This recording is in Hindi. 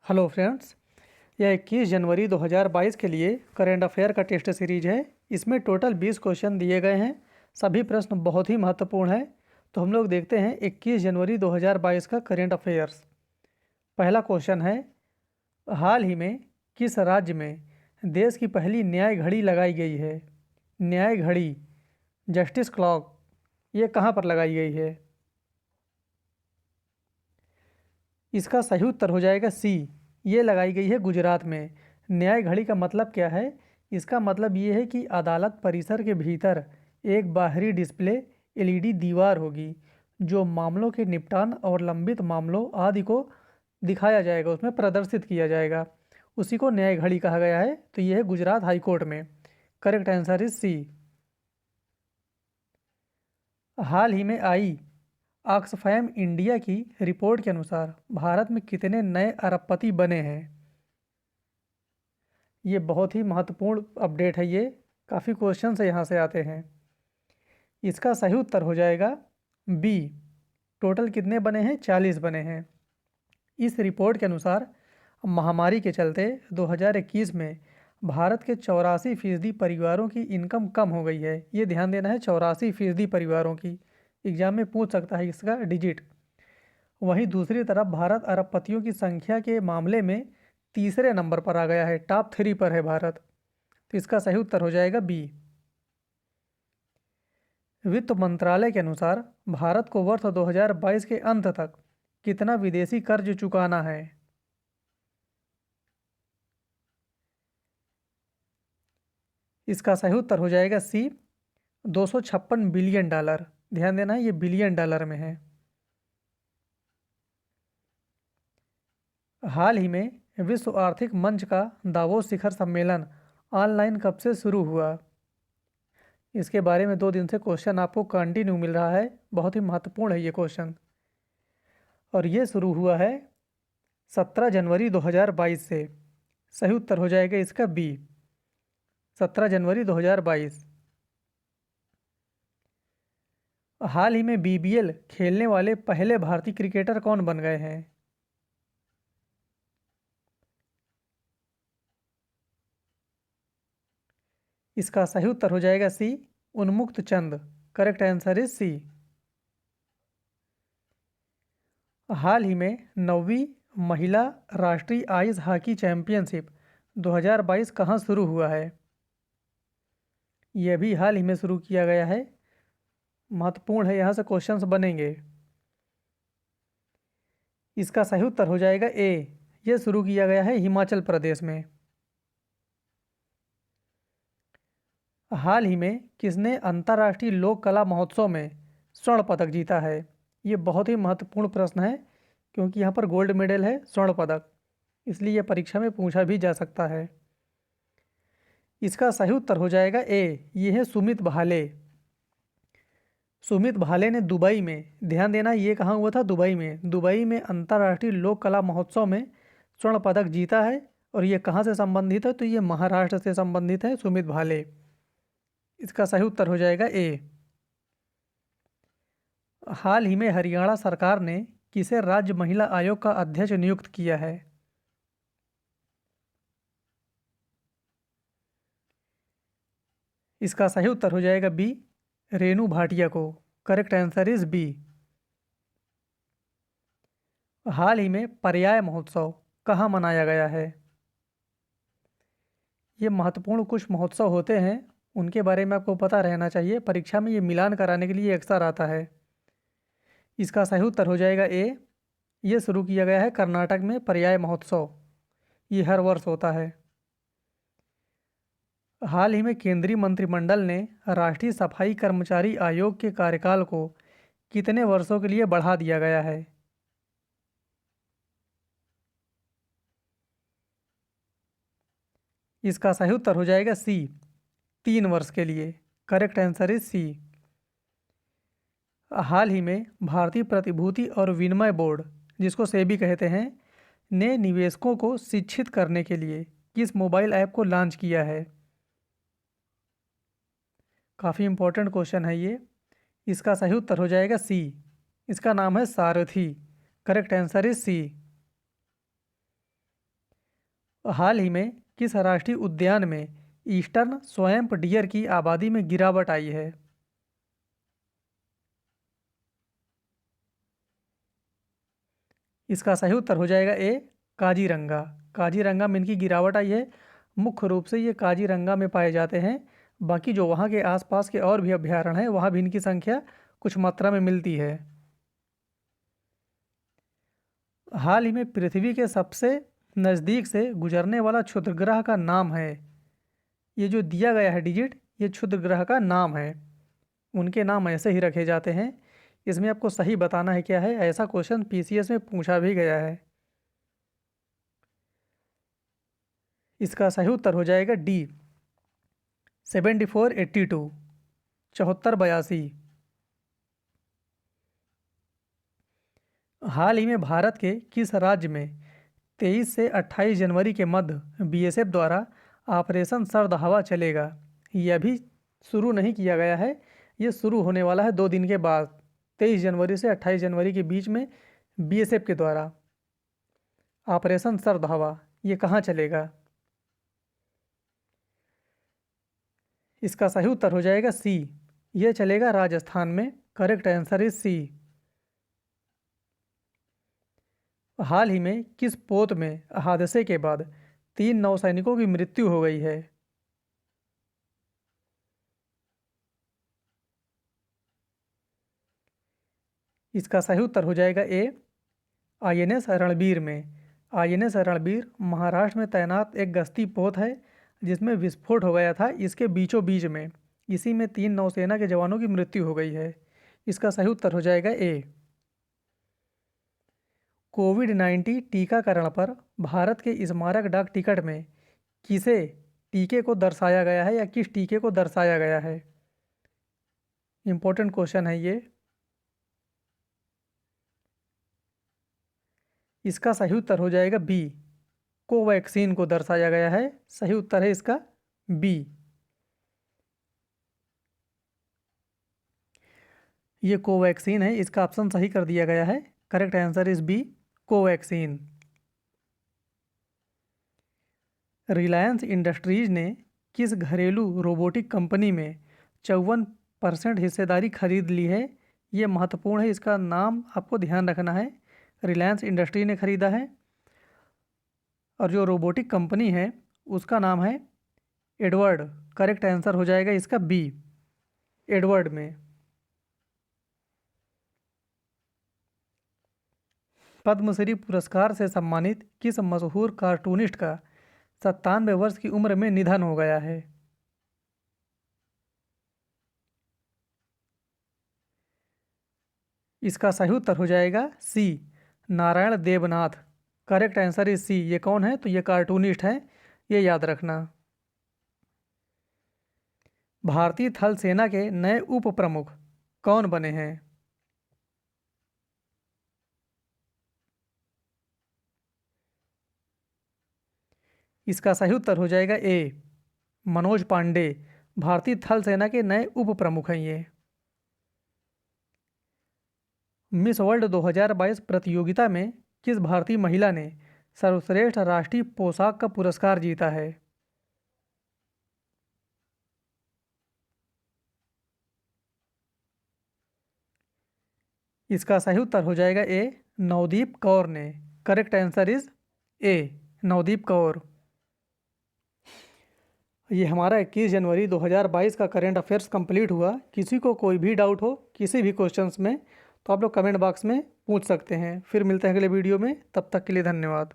हेलो फ्रेंड्स, यह 21 जनवरी 2022 के लिए करेंट अफेयर का टेस्ट सीरीज है। इसमें टोटल 20 क्वेश्चन दिए गए हैं। सभी प्रश्न बहुत ही महत्वपूर्ण हैं। तो हम लोग देखते हैं 21 जनवरी 2022 का करेंट अफेयर्स। पहला क्वेश्चन है, हाल ही में किस राज्य में देश की पहली न्याय घड़ी लगाई गई है? न्याय घड़ी, जस्टिस क्लॉक, ये कहाँ पर लगाई गई है? इसका सही उत्तर हो जाएगा सी, ये लगाई गई है गुजरात में। न्याय घड़ी का मतलब क्या है? इसका मतलब ये है कि अदालत परिसर के भीतर एक बाहरी डिस्प्ले एलईडी दीवार होगी जो मामलों के निपटान और लंबित मामलों आदि को दिखाया जाएगा, उसमें प्रदर्शित किया जाएगा। उसी को न्याय घड़ी कहा गया है। तो ये है गुजरात हाई कोर्ट में। Correct answer is C. हाल ही में आई ऑक्सफैम इंडिया की रिपोर्ट के अनुसार भारत में कितने नए अरबपति बने हैं? ये बहुत ही महत्वपूर्ण अपडेट है। ये काफ़ी क्वेश्चन से यहाँ से आते हैं। इसका सही उत्तर हो जाएगा बी। टोटल कितने बने हैं? 40 बने हैं। इस रिपोर्ट के अनुसार महामारी के चलते 2021 में भारत के 84% परिवारों की इनकम कम हो गई है। ये ध्यान देना है, 84% परिवारों की। एग्जाम में पूछ सकता है इसका डिजिट। वहीं दूसरी तरफ भारत अरबपतियों की संख्या के मामले में तीसरे नंबर पर आ गया है, टॉप 3 पर है भारत। तो इसका सही उत्तर हो जाएगा बी। वित्त मंत्रालय के अनुसार भारत को वर्ष 2022 के अंत तक कितना विदेशी कर्ज चुकाना है? इसका सही उत्तर हो जाएगा सी, 256 बिलियन डॉलर। ध्यान देना है, ये बिलियन डॉलर में है। हाल ही में विश्व आर्थिक मंच का दावोस शिखर सम्मेलन ऑनलाइन कब से शुरू हुआ? इसके बारे में 2 दिन से क्वेश्चन आपको कंटिन्यू मिल रहा है। बहुत ही महत्वपूर्ण है ये क्वेश्चन। और ये शुरू हुआ है 17 जनवरी 2022 से। सही उत्तर हो जाएगा इसका बी, 17 जनवरी 2022। हाल ही में बीबीएल खेलने वाले पहले भारतीय क्रिकेटर कौन बन गए हैं? इसका सही उत्तर हो जाएगा C, Unmukt Chand. Correct answer is C. हाल ही में 9वीं महिला राष्ट्रीय आइस हॉकी चैंपियनशिप 2022 कहाँ शुरू हुआ है? यह भी हाल ही में शुरू किया गया है। महत्वपूर्ण है, यहाँ से क्वेश्चंस बनेंगे। इसका सही उत्तर हो जाएगा ए, यह शुरू किया गया है हिमाचल प्रदेश में। हाल ही में किसने अंतर्राष्ट्रीय लोक कला महोत्सव में स्वर्ण पदक जीता है? ये बहुत ही महत्वपूर्ण प्रश्न है, क्योंकि यहाँ पर गोल्ड मेडल है, स्वर्ण पदक। इसलिए यह परीक्षा में पूछा भी जा सकता है। इसका सही उत्तर हो जाएगा ए, ये है सुमित भाले। सुमित भाले ने दुबई में, ध्यान देना ये कहाँ हुआ था? दुबई में। दुबई में अंतर्राष्ट्रीय लोक कला महोत्सव में स्वर्ण पदक जीता है। और ये कहाँ से संबंधित है? तो ये महाराष्ट्र से संबंधित है, सुमित भाले। इसका सही उत्तर हो जाएगा ए। हाल ही में हरियाणा सरकार ने किसे राज्य महिला आयोग का अध्यक्ष नियुक्त किया है? इसका सही उत्तर हो जाएगा बी, रेणु भाटिया को। Correct answer is B. हाल ही में पर्याय महोत्सव कहाँ मनाया गया है? ये महत्वपूर्ण कुछ महोत्सव होते हैं, उनके बारे में आपको पता रहना चाहिए। परीक्षा में ये मिलान कराने के लिए अक्सर आता है। इसका सही उत्तर हो जाएगा ए, ये शुरू किया गया है कर्नाटक में पर्याय महोत्सव। ये हर वर्ष होता है। हाल ही में केंद्रीय मंत्रिमंडल ने राष्ट्रीय सफाई कर्मचारी आयोग के कार्यकाल को कितने वर्षों के लिए बढ़ा दिया गया है? इसका सही उत्तर हो जाएगा सी, 3 वर्ष के लिए। Correct answer is C. हाल ही में भारतीय प्रतिभूति और विनिमय बोर्ड, जिसको सेबी कहते हैं, ने निवेशकों को शिक्षित करने के लिए किस मोबाइल ऐप को लॉन्च किया है? काफ़ी इंपॉर्टेंट क्वेश्चन है ये। इसका सही उत्तर हो जाएगा सी, इसका नाम है Sarathi. Correct answer is C. हाल ही में किस राष्ट्रीय उद्यान में ईस्टर्न स्वैम्प डियर की आबादी में गिरावट आई है? इसका सही उत्तर हो जाएगा ए, काजीरंगा। काजीरंगा में इनकी गिरावट आई है। मुख्य रूप से ये काजीरंगा में पाए जाते हैं। बाकी जो वहाँ के आसपास के और भी अभ्यारण्य हैं वहाँ भी इनकी संख्या कुछ मात्रा में मिलती है। हाल ही में पृथ्वी के सबसे नज़दीक से गुजरने वाला क्षुद्रग्रह का नाम है। ये जो दिया गया है डिजिट, ये क्षुद्रग्रह का नाम है। उनके नाम ऐसे ही रखे जाते हैं। इसमें आपको सही बताना है क्या है। ऐसा क्वेश्चन पीसीएस में पूछा भी गया है। इसका सही उत्तर हो जाएगा डी, 7482, 7482। हाल ही में भारत के किस राज्य में 23 से 28 जनवरी के मध्य बीएसएफ द्वारा ऑपरेशन सर्द हवा चलेगा? यह अभी शुरू नहीं किया गया है, ये शुरू होने वाला है 2 दिन के बाद। 23 जनवरी से 28 जनवरी के बीच में बीएसएफ के द्वारा ऑपरेशन सर्द हवा, ये कहाँ चलेगा? इसका सही उत्तर हो जाएगा सी, यह चलेगा राजस्थान में। Correct answer is C. हाल ही में किस पोत में हादसे के बाद 3 नौसैनिकों की मृत्यु हो गई है? इसका सही उत्तर हो जाएगा ए, आईएनएस रणबीर में। आईएनएस रणबीर महाराष्ट्र में तैनात एक गश्ती पोत है जिसमें विस्फोट हो गया था। इसके बीचों बीच में इसी में 3 नौसेना के जवानों की मृत्यु हो गई है। इसका सही उत्तर हो जाएगा ए। कोविड-19 टीकाकरण पर भारत के स्मारक डाक टिकट में किसे टीके को दर्शाया गया है या किस टीके को दर्शाया गया है? इम्पोर्टेंट क्वेश्चन है ये। इसका सही उत्तर हो जाएगा बी, कोवैक्सीन को दर्शाया गया है। सही उत्तर है इसका बी। ये कोवैक्सीन है, इसका ऑप्शन सही कर दिया गया है। Correct answer is B, Covaxin. Reliance Industries ने किस घरेलू रोबोटिक कंपनी में 54% हिस्सेदारी खरीद ली है? ये महत्वपूर्ण है, इसका नाम आपको ध्यान रखना है। रिलायंस इंडस्ट्री ने खरीदा है और जो रोबोटिक कंपनी है उसका नाम है एडवर्ड। करेक्ट आंसर हो जाएगा इसका बी, एडवर्ड में। पद्मश्री पुरस्कार से सम्मानित किस मशहूर कार्टूनिस्ट का 97 वर्ष की उम्र में निधन हो गया है? इसका सही उत्तर हो जाएगा C, Narayan Debnath. Correct answer is C. ये कौन है? तो ये कार्टूनिस्ट है, ये याद रखना। भारतीय थल सेना के नए उप प्रमुख कौन बने हैं? इसका सही उत्तर हो जाएगा ए, मनोज पांडे। भारतीय थल सेना के नए उप प्रमुख हैं ये। मिस वर्ल्ड 2022 प्रतियोगिता में किस भारतीय महिला ने सर्वश्रेष्ठ राष्ट्रीय पोशाक का पुरस्कार जीता है? इसका सही उत्तर हो जाएगा ए, नवदीप कौर ने। Correct answer is a, Navdeep Kaur. ये हमारा 21 जनवरी 2022 का करंट अफेयर्स कंप्लीट हुआ। किसी को कोई भी डाउट हो किसी भी क्वेश्चंस में तो आप लोग कमेंट बॉक्स में पूछ सकते हैं। फिर मिलते हैं अगले वीडियो में, तब तक के लिए धन्यवाद।